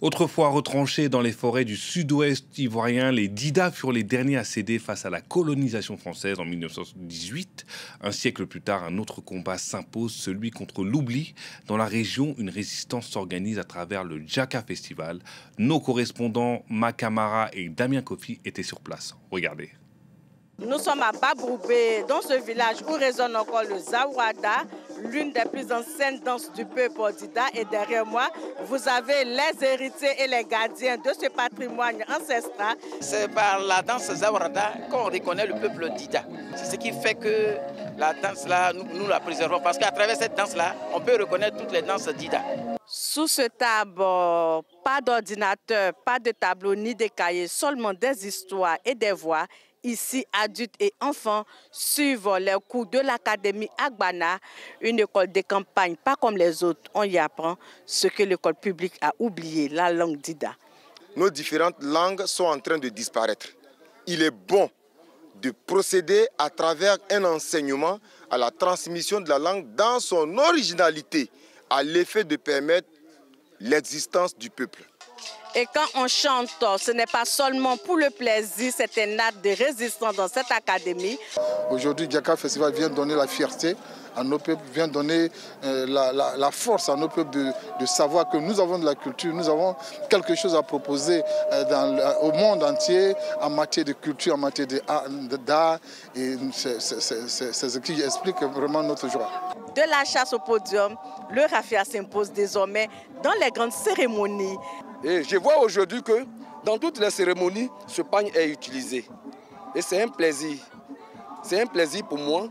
Autrefois retranchés dans les forêts du sud-ouest ivoirien, les Dida furent les derniers à céder face à la colonisation française en 1918. Un siècle plus tard, un autre combat s'impose, celui contre l'oubli. Dans la région, une résistance s'organise à travers le Djaka Festival. Nos correspondants Makamara et Damien Kofi étaient sur place. Regardez. Nous sommes à Babroubé, dans ce village où résonne encore le Zawada, l'une des plus anciennes danses du peuple Dida. Et derrière moi, vous avez les héritiers et les gardiens de ce patrimoine ancestral. C'est par la danse Zawada qu'on reconnaît le peuple Dida. C'est ce qui fait que la danse-là, nous la préservons. Parce qu'à travers cette danse-là, on peut reconnaître toutes les danses Dida. Sous ce tableau, pas d'ordinateur, pas de tableau ni de cahier, seulement des histoires et des voix. Ici, adultes et enfants suivent les cours de l'Académie Agbana, une école de campagne, pas comme les autres. On y apprend ce que l'école publique a oublié, la langue Dida. Nos différentes langues sont en train de disparaître. Il est bon de procéder à travers un enseignement à la transmission de la langue dans son originalité, à l'effet de permettre l'existence du peuple. Et quand on chante, ce n'est pas seulement pour le plaisir, c'est un acte de résistance dans cette académie. Aujourd'hui, Djaka Festival vient donner la fierté à nos peuples, vient donner la force à nos peuples de savoir que nous avons de la culture, nous avons quelque chose à proposer au monde entier en matière de culture, en matière d'art. Et c'est ce qui explique vraiment notre joie. De la chasse au podium, le raffia s'impose désormais dans les grandes cérémonies. Et je vois aujourd'hui que dans toutes les cérémonies, ce pagne est utilisé. Et c'est un plaisir. C'est un plaisir pour moi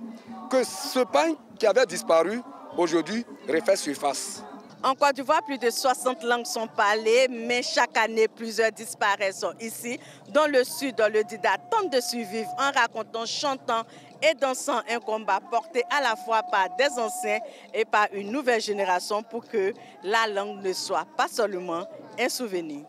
que ce pagne qui avait disparu, aujourd'hui, refait surface. En Côte d'Ivoire, plus de 60 langues sont parlées, mais chaque année, plusieurs disparaissent. Ici, dans le sud, le Dida tente de survivre en racontant, chantant et dansant un combat porté à la fois par des anciens et par une nouvelle génération pour que la langue ne soit pas seulement un souvenir.